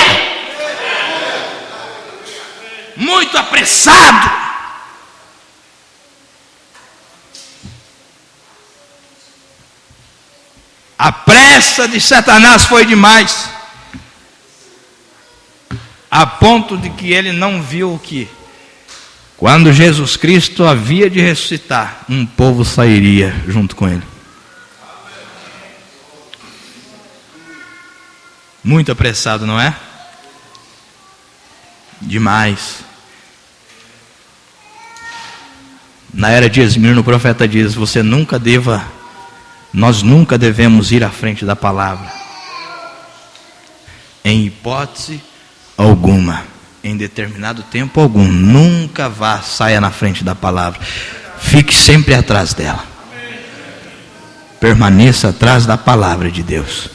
Muito apressado. A pressa de Satanás foi demais, a ponto de que ele não viu que, quando Jesus Cristo havia de ressuscitar, um povo sairia junto com ele. Muito apressado, não é? Demais. Na era de Esmirna, o profeta diz: nós nunca devemos ir à frente da palavra, em hipótese alguma, em determinado tempo algum. Nunca saia na frente da palavra, fique sempre atrás dela, permaneça atrás da palavra de Deus,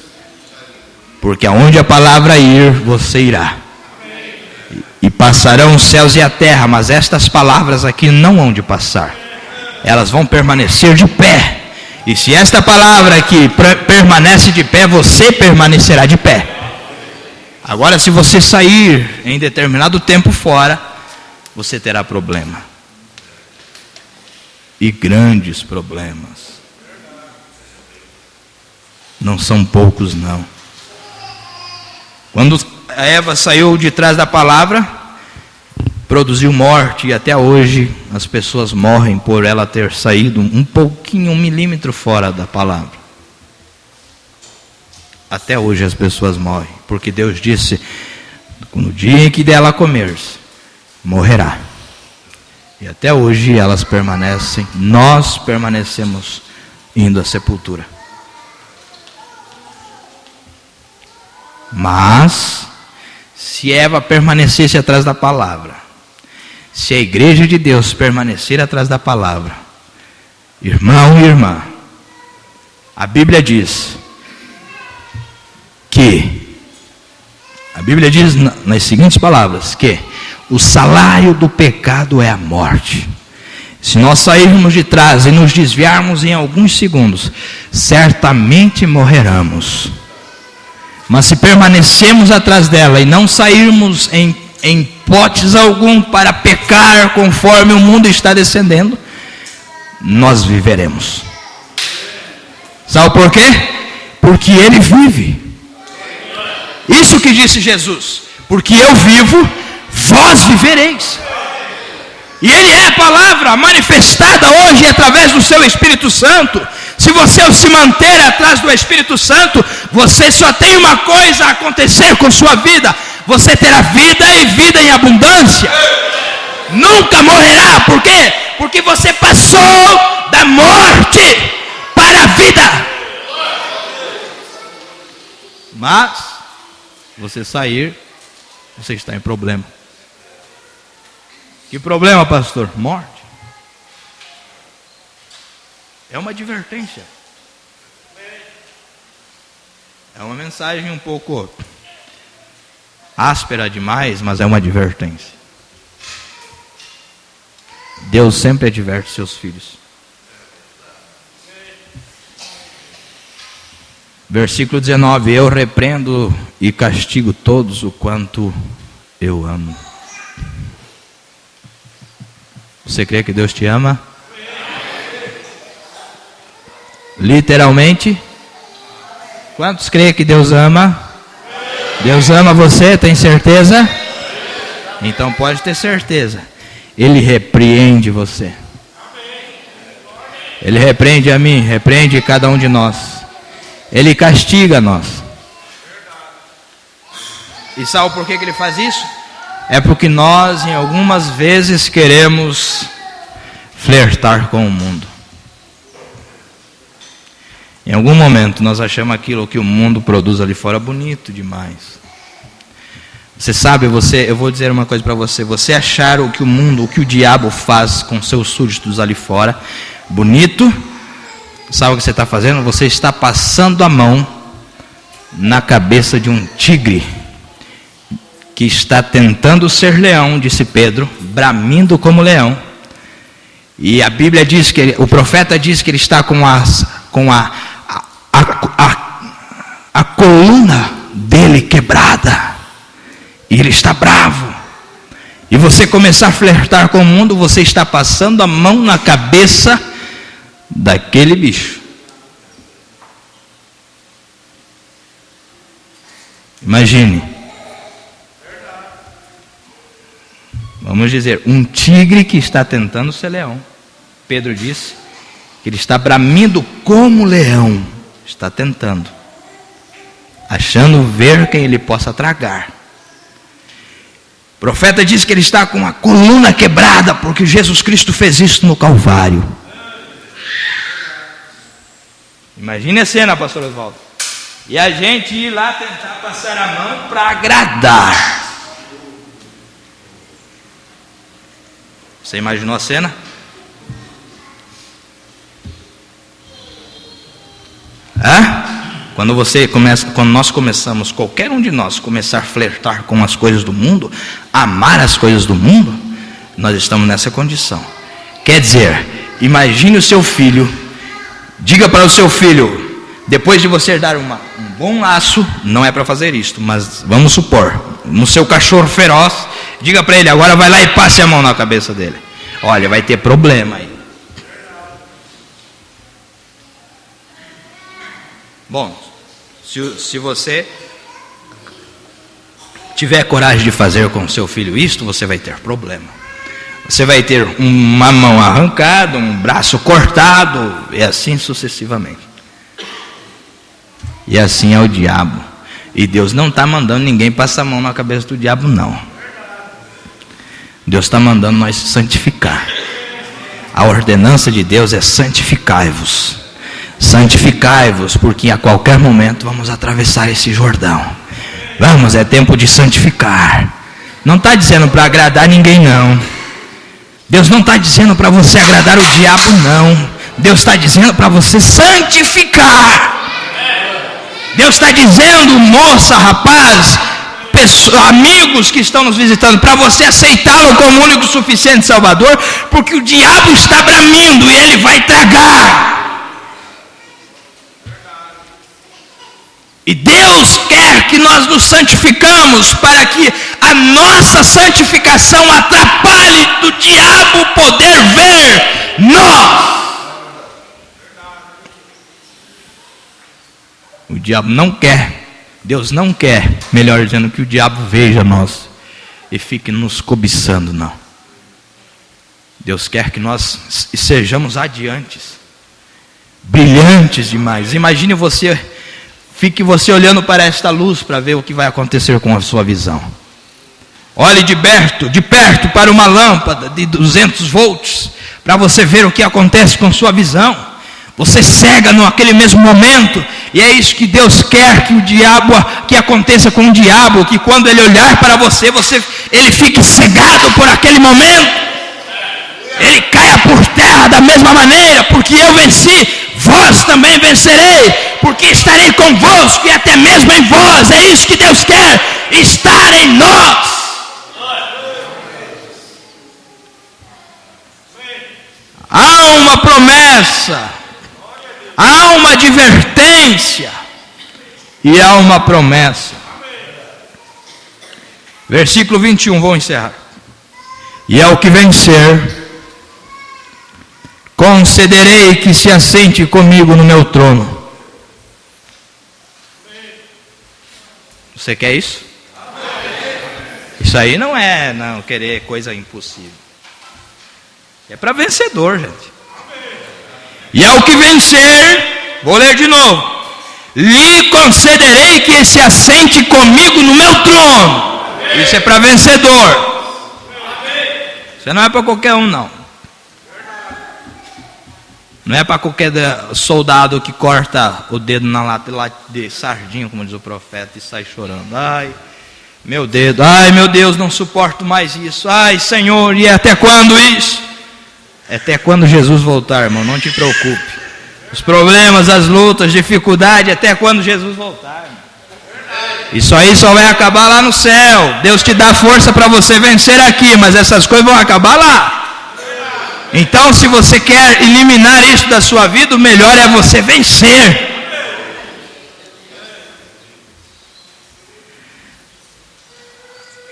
porque aonde a palavra ir, você irá. E passarão os céus e a terra, mas estas palavras aqui não hão de passar, elas vão permanecer de pé. E se esta palavra aqui permanece de pé, você permanecerá de pé. Agora, se você sair em determinado tempo fora, você terá problema. E grandes problemas. Não são poucos, não. Quando a Eva saiu de trás da palavra, produziu morte, e até hoje as pessoas morrem por ela ter saído um pouquinho, 1 milímetro fora da palavra. Até hoje as pessoas morrem, porque Deus disse: no dia em que dela comer, morrerá. E até hoje elas permanecem, nós permanecemos indo à sepultura. Mas, se Eva permanecesse atrás da palavra, se a igreja de Deus permanecer atrás da palavra, irmão e irmã, a Bíblia diz nas seguintes palavras, que o salário do pecado é a morte. Se nós sairmos de trás e nos desviarmos em alguns segundos, certamente morreremos. Mas se permanecermos atrás dela e não sairmos em em hipótese algum, para pecar conforme o mundo está descendendo, nós viveremos. Sabe por quê? Porque Ele vive. Isso que disse Jesus: porque eu vivo, vós vivereis. E Ele é a palavra manifestada hoje através do seu Espírito Santo. Se você se manter atrás do Espírito Santo, você só tem uma coisa a acontecer com sua vida: você terá vida e vida em abundância. Nunca morrerá. Por quê? Porque você passou da morte para a vida. Mas, se você sair, você está em problema. Que problema, pastor? Morte. É uma advertência. É uma mensagem um pouco áspera demais, mas é uma advertência. Deus sempre adverte seus filhos. Versículo 19: eu repreendo e castigo todos o quanto eu amo. Você crê que Deus te ama? Literalmente? Quantos creem que Deus ama? Deus ama você, tem certeza? Então pode ter certeza. Ele repreende você. Ele repreende a mim, repreende cada um de nós. Ele castiga nós. E sabe por que Ele faz isso? É porque nós, em algumas vezes, queremos flertar com o mundo. Em algum momento nós achamos aquilo que o mundo produz ali fora bonito demais. Você sabe, eu vou dizer uma coisa para você: você achar o que o mundo, o que o diabo faz com seus súditos ali fora bonito, sabe o que você está fazendo? Você está passando a mão na cabeça de um tigre que está tentando ser leão, disse Pedro, bramindo como leão. E a Bíblia diz que o profeta diz que ele está com a coluna dele quebrada, e ele está bravo. E você começar a flertar com o mundo, você está passando a mão na cabeça daquele bicho. Imagine, vamos dizer, um tigre que está tentando ser leão. Pedro disse que ele está bramindo como leão, está tentando, achando ver quem ele possa tragar. O profeta diz que ele está com a coluna quebrada, porque Jesus Cristo fez isso no Calvário. Imagine a cena, pastor Oswaldo. E a gente ir lá tentar passar a mão para agradar. Você imaginou a cena? Quando nós começamos, qualquer um de nós começar a flertar com as coisas do mundo, amar as coisas do mundo, nós estamos nessa condição. Quer dizer, imagine o seu filho, diga para o seu filho, depois de você dar um bom laço, não é para fazer isto, mas vamos supor, no seu cachorro feroz, diga para ele, agora vai lá e passe a mão na cabeça dele. Olha, vai ter problema aí. Bom, se você tiver coragem de fazer com seu filho isto, você vai ter problema. Você vai ter uma mão arrancada, um braço cortado, e assim sucessivamente. E assim é o diabo. E Deus não está mandando ninguém passar a mão na cabeça do diabo, não. Deus está mandando nós santificar. A ordenança de Deus é santificai-vos. Santificai-vos, porque a qualquer momento vamos atravessar esse Jordão. Vamos, é tempo de santificar. Não está dizendo para agradar ninguém, não. Deus não está dizendo para você agradar o diabo, não. Deus está dizendo para você santificar. Deus está dizendo, moça, rapaz, amigos que estão nos visitando, para você aceitá-lo como único suficiente Salvador, porque o diabo está bramindo e ele vai tragar. E Deus quer que nós nos santificamos para que a nossa santificação atrapalhe do diabo poder ver nós. O diabo não quer, Deus não quer, melhor dizendo, que o diabo veja nós e fique nos cobiçando, não. Deus quer que nós sejamos adiantes, brilhantes demais. Imagine você, fique você olhando para esta luz para ver o que vai acontecer com a sua visão. Olhe de perto para uma lâmpada de 200 volts, para você ver o que acontece com sua visão. Você cega naquele mesmo momento, e é isso que Deus quer que aconteça com o diabo, que quando ele olhar para você, ele fique cegado por aquele momento, ele caia por terra da mesma maneira, porque eu venci, vós também vencerei, porque estarei convosco e até mesmo em vós. É isso que Deus quer, estar em nós. Há uma promessa, há uma advertência e há uma promessa. Versículo 21, vou encerrar. E ao que vencer, concederei que se assente comigo no meu trono. Você quer isso? Isso aí não é querer coisa impossível. É para vencedor, gente. E ao que vencer, vou ler de novo, lhe concederei que se assente comigo no meu trono. Isso é para vencedor. Isso não é para qualquer um, não. Não é para qualquer soldado que corta o dedo na lata de sardinha, como diz o profeta, e sai chorando. Ai, meu dedo, ai meu Deus, não suporto mais isso. Ai Senhor, e até quando isso? Até quando Jesus voltar, irmão, não te preocupe. Os problemas, as lutas, dificuldade, até quando Jesus voltar, irmão. Isso aí só vai acabar lá no céu. Deus te dá força para você vencer aqui, mas essas coisas vão acabar lá. Então, se você quer eliminar isso da sua vida, o melhor é você vencer.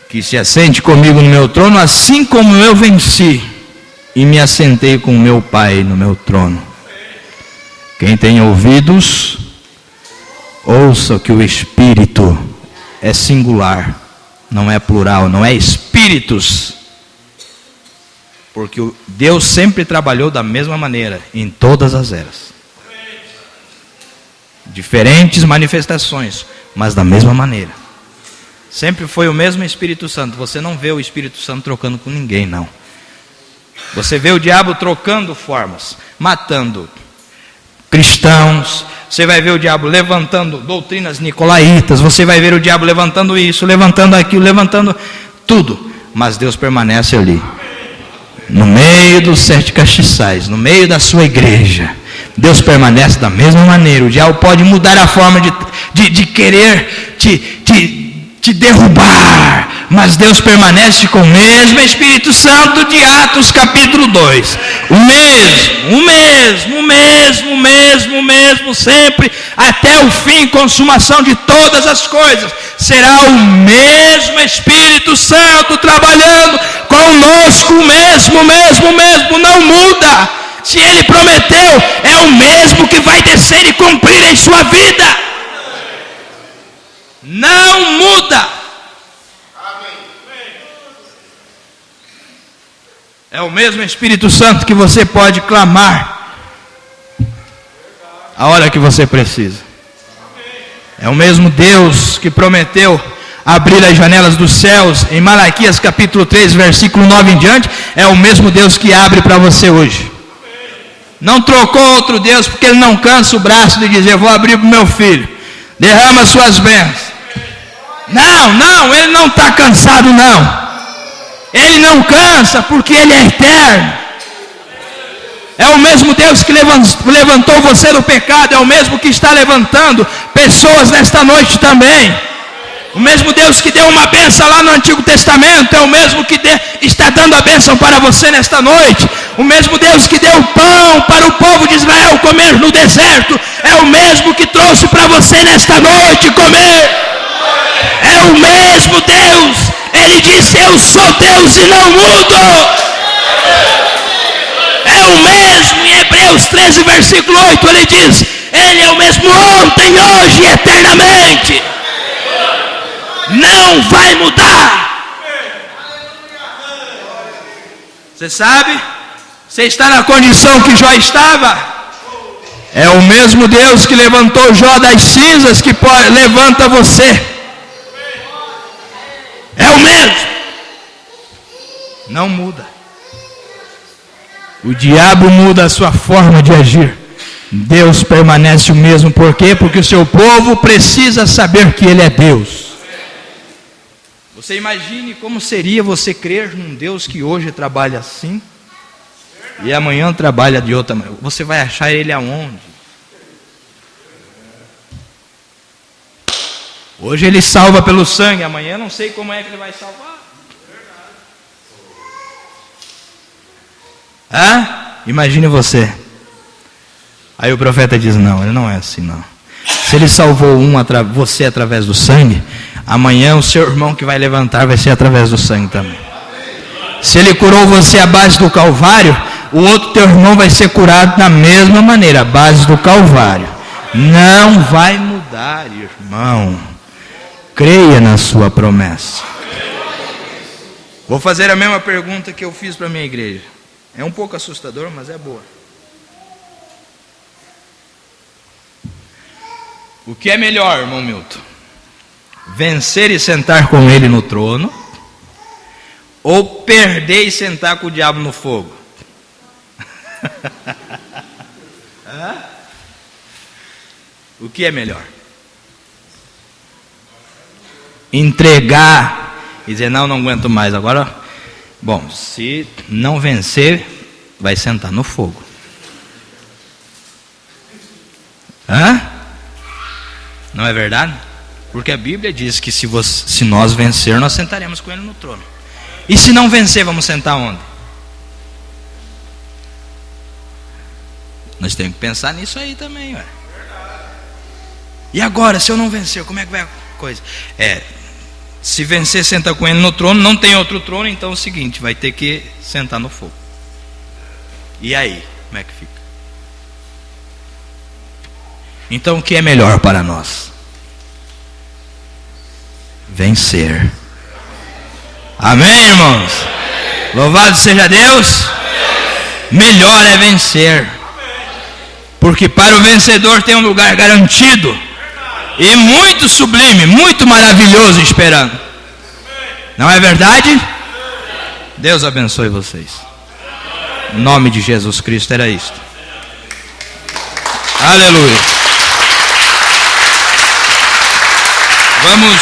Que se assente comigo no meu trono, assim como eu venci e me assentei com meu Pai no meu trono. Quem tem ouvidos, ouça que o Espírito é singular, não é plural, não é espíritos. Porque Deus sempre trabalhou da mesma maneira, em todas as eras. Diferentes manifestações, mas da mesma maneira. Sempre foi o mesmo Espírito Santo. Você não vê o Espírito Santo trocando com ninguém, não. Você vê o diabo trocando formas, matando cristãos. Você vai ver o diabo levantando doutrinas nicolaítas. Você vai ver o diabo levantando isso, levantando aquilo, levantando tudo. Mas Deus permanece ali, no meio dos 7 castiçais, no meio da sua igreja. Deus permanece da mesma maneira. O diabo pode mudar a forma de querer te derrubar, mas Deus permanece com o mesmo Espírito Santo de Atos capítulo 2, o mesmo, sempre, até o fim, consumação de todas as coisas, será o mesmo Espírito Santo trabalhando conosco, o mesmo, não muda. Se Ele prometeu, é o mesmo que vai descer e cumprir em sua vida. Não muda. É o mesmo Espírito Santo que você pode clamar a hora que você precisa. É o mesmo Deus que prometeu abrir as janelas dos céus em Malaquias capítulo 3, versículo 9 em diante. É o mesmo Deus que abre para você hoje. Não trocou outro Deus, porque Ele não cansa o braço de dizer: vou abrir para o meu filho, derrama suas bênçãos. Não, Ele não está cansado, não. Ele não cansa, porque Ele é eterno. É o mesmo Deus que levantou você do pecado. É o mesmo que está levantando pessoas nesta noite também. O mesmo Deus que deu uma bênção lá no Antigo Testamento é o mesmo que está dando a bênção para você nesta noite. O mesmo Deus que deu pão para o povo de Israel comer no deserto é o mesmo que trouxe para você nesta noite comer. É o mesmo Deus. Ele disse: eu sou Deus e não mudo. É o mesmo. Em Hebreus 13, versículo 8, ele diz: ele é o mesmo ontem, hoje e eternamente. Não vai mudar. Você sabe? Você está na condição que Jó estava. É o mesmo Deus que levantou Jó das cinzas que levanta você. É o mesmo. Não muda. O diabo muda a sua forma de agir. Deus permanece o mesmo. Por quê? Porque o seu povo precisa saber que Ele é Deus. Você imagine como seria você crer num Deus que hoje trabalha assim e amanhã trabalha de outra maneira. Você vai achar Ele aonde? Hoje Ele salva pelo sangue, amanhã não sei como é que Ele vai salvar. Imagine você. Aí o profeta diz: não, Ele não é assim não. Se Ele salvou você através do sangue, amanhã o seu irmão que vai levantar vai ser através do sangue também. Se Ele curou você à base do Calvário, o outro teu irmão vai ser curado da mesma maneira, à base do Calvário. Não vai mudar, irmão. Creia na sua promessa. Vou fazer a mesma pergunta que eu fiz para a minha igreja. É um pouco assustador, mas é boa. O que é melhor, irmão Milton? Vencer e sentar com Ele no trono, ou perder e sentar com o diabo no fogo? O que é melhor? Entregar e dizer: não aguento mais agora. Bom, se não vencer, vai sentar no fogo. Não é verdade? Porque a Bíblia diz que se nós vencer, nós sentaremos com Ele no trono. E se não vencer, vamos sentar onde? Nós temos que pensar nisso aí também, ué. E agora, se eu não vencer, como é que vai a coisa? Se vencer, senta com Ele no trono. Não tem outro trono, então é o seguinte: vai ter que sentar no fogo. E aí, como é que fica? Então o que é melhor para nós? Vencer. Amém, irmãos? Louvado seja Deus. Melhor é vencer, porque para o vencedor tem um lugar garantido e muito sublime, muito maravilhoso esperando. Não é verdade? Deus abençoe vocês. Em nome de Jesus Cristo, era isto. Aleluia. Vamos